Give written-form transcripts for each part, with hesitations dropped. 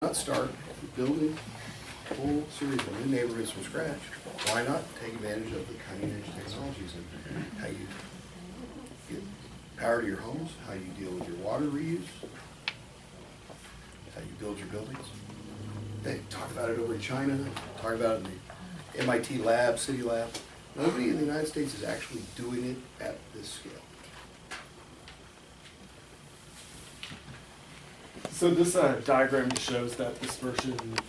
not start building a whole series of new neighborhoods from scratch? Why not take advantage of the cutting edge technologies and how you get power to your homes, how you deal with your water reuse, how you build your buildings? They talk about it over in China, talk about it in the MIT lab, city lab. Nobody in the United States is actually doing it at this scale. So this diagram just shows that dispersion of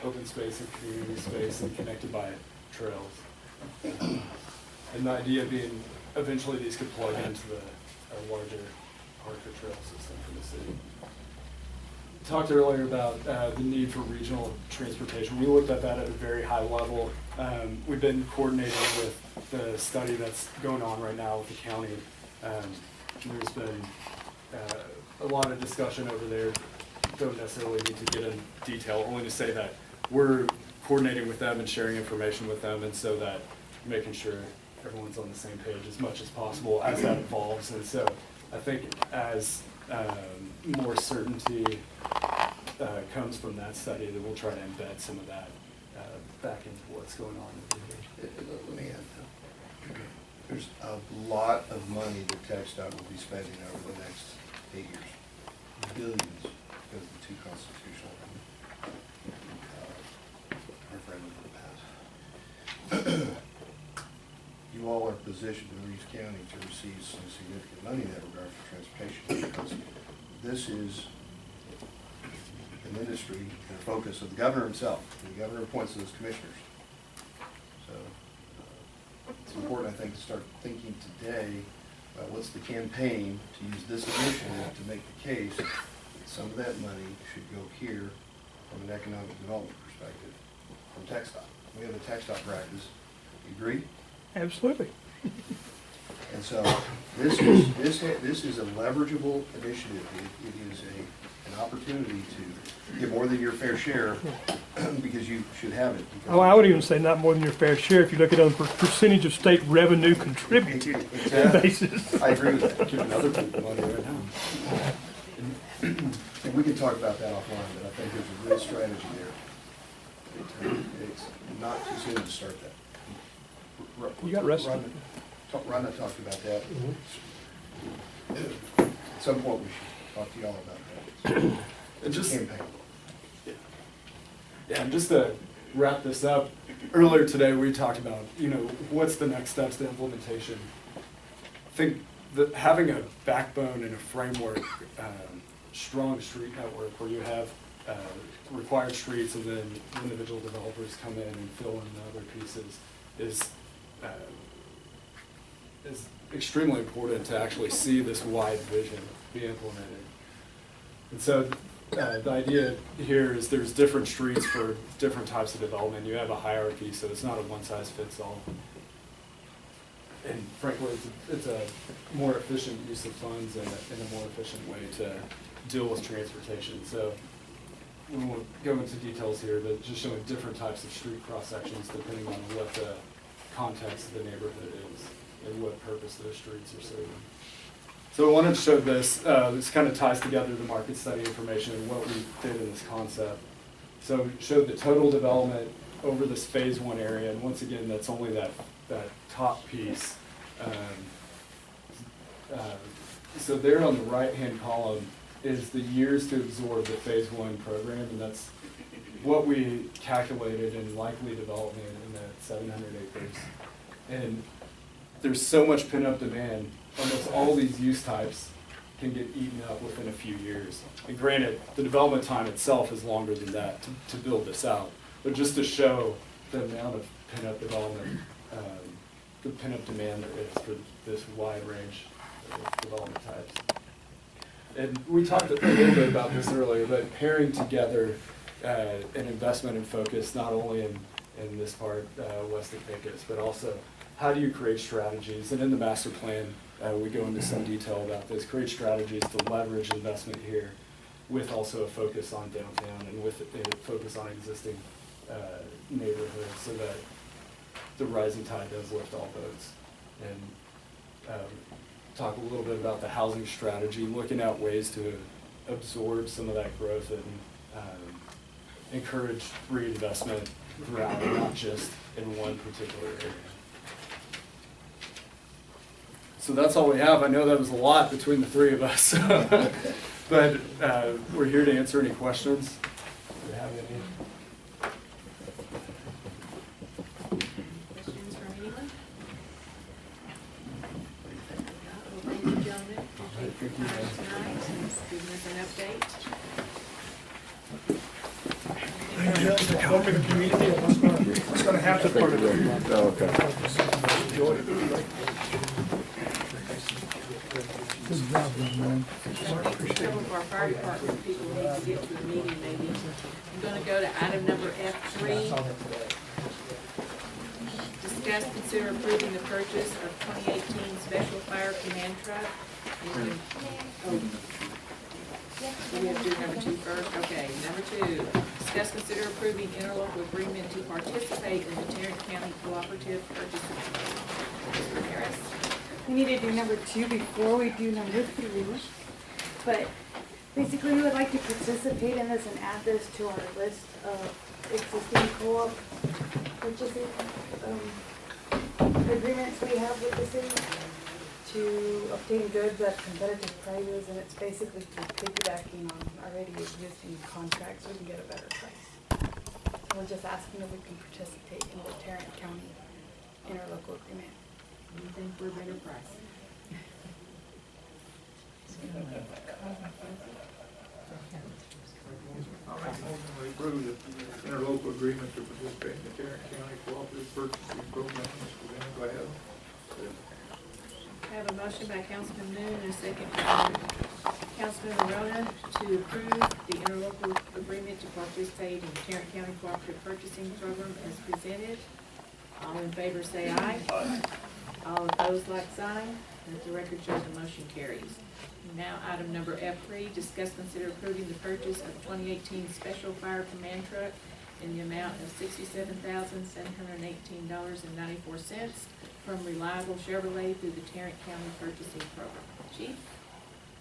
open space and community space and connected by trails. And the idea being eventually these could plug into the larger park or trail system for the city. Talked earlier about the need for regional transportation. We looked at that at a very high level. We've been coordinating with the study that's going on right now with the county. There's been a lot of discussion over there. Don't necessarily need to get in detail, only to say that we're coordinating with them and sharing information with them, and so that making sure everyone's on the same page as much as possible as that evolves. And so I think as more certainty comes from that study, that we'll try to embed some of that back into what's going on over here. Let me add, there's a lot of money that TxDOT will be spending over the next 8 years, billions, because of the two constitutional referendums in the past. You all are positioned in Reeves County to receive some significant money in that regard for transportation, because this is an industry and a focus of the governor himself. And the governor appoints those commissioners. So it's important, I think, to start thinking today about what's the campaign to use this initiative to make the case that some of that money should go here from an economic development perspective from TxDOT. We have a TxDOT practice. You agree? Absolutely. And so this is a leverageable initiative. It is an opportunity to get more than your fair share because you should have it. Oh, I would even say not more than your fair share if you look at it on a percentage of state revenue contributed basis. I agree with that. Giving other people money right now. And we can talk about that offline, but I think there's a real strategy there. It's not too soon to start that. You got rest. Rhonda talked about that. At some point, we should talk to y'all about that. And just Campaign. Yeah, and just to wrap this up, earlier today we talked about, what's the next steps to implementation. I think that having a backbone and a framework, strong street network where you have required streets and then individual developers come in and fill in the other pieces is extremely important to actually see this wide vision be implemented. And so the idea here is there's different streets for different types of development. You have a hierarchy, so it's not a one-size-fits-all. And frankly, it's a more efficient use of funds and a more efficient way to deal with transportation. So we won't go into details here, but just showing different types of street cross-sections depending on what the context of the neighborhood is and what purpose those streets are serving. So I wanted to show this. This kind of ties together the market study information and what we did in this concept. So we showed the total development over this phase 1 area, and once again, that's only that top piece. So there on the right-hand column is the years to absorb the phase 1 program, and that's what we calculated in likely development in that 700 acres. And there's so much pent-up demand. Almost all these use types can get eaten up within a few years. And granted, the development time itself is longer than that to build this out. But just to show the amount of pent-up development, the pent-up demand there is for this wide range of development types. And we talked a little bit about this earlier, but pairing together an investment and focus not only in this part, west of Pecos, but also how do you create strategies? And in the master plan, we go into some detail about this, create strategies to leverage investment here with also a focus on downtown and with a focus on existing neighborhoods so that the rising tide does lift all boats. And talk a little bit about the housing strategy, looking at ways to absorb some of that growth and encourage reinvestment throughout, not just in one particular area. So that's all we have. I know that was a lot between the three of us, but we're here to answer any questions. Do you have any? Questions from anyone? Well, thank you, gentlemen, for taking the time tonight and giving us an update. Welcome to the community, what's gonna happen part of it. Some of our fire department people need to get to the meeting maybe. I'm gonna go to item number F3. Discuss, consider approving the purchase of 2018 Special Fire Command Truck. Oh. So we have to do number 2 first? Okay, number 2. Discuss, consider approving interlocal agreement to participate in the Tarrant County Cooperative Purchasing Program. Mr. Harris? We need to do number 2 before we do number 3. But basically, we would like to participate in this and add this to our list of existing co-op purchasing agreements we have with the city to obtain goods at competitive prices, and it's basically piggybacking on already existing contracts so we can get a better price. So we're just asking if we can participate in the Tarrant County interlocal agreement. Do you think we're a better price? We approve the interlocal agreement to participate in the Tarrant County Cooperative Purchasing Program. Does anybody have? I have a motion by Councilman Moon and a second by Councilman Arona to approve the interlocal agreement to participate in the Tarrant County Cooperative Purchasing Program as presented. All in favor say aye. All opposed, like sign. Let the record show the motion carries. Now, item number F3, discuss, consider approving the purchase of 2018 Special Fire Command Truck in the amount of $67,718.94 from Reliable Chevrolet through the Tarrant County Purchasing Program. Chief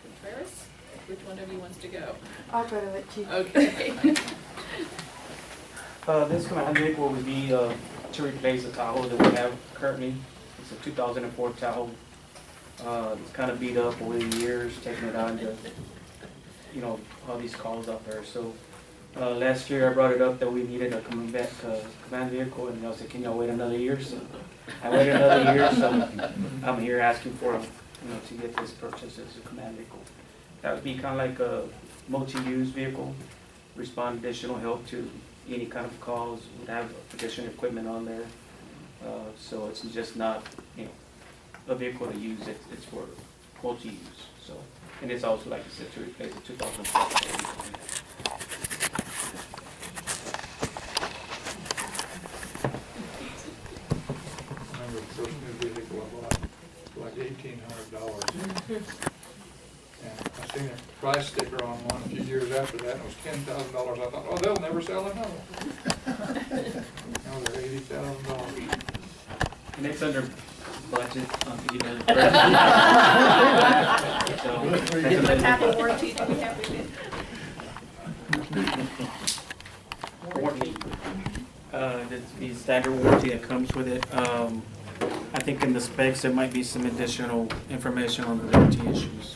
Contreras, which one of you wants to go? I'll go to it, Chief. Okay. This command vehicle would be to replace the Tahoe that we have currently. It's a 2004 Tahoe. It's kind of beat up over the years, taking it on to, all these calls out there. So last year I brought it up that we needed a command vehicle, and I said, can y'all wait another year? So I waited another year, so I'm here asking for, to get this purchase as a command vehicle. That would be kind of like a multi-use vehicle, respond additional help to any kind of calls, would have additional equipment on there. So it's just not, a vehicle to use, it's for multi-use. So, and it's also, like I said, to replace the 2004. Remember the first new vehicle I bought, like $1,800. And I seen a price sticker on one a few years after that, and it was $10,000. I thought, oh, they'll never sell another one. Now they're $80,000. And it's under budget, What type of warranty do we have with it? warranty. The standard warranty that comes with it. I think in the specs, there might be some additional information on the warranty issues.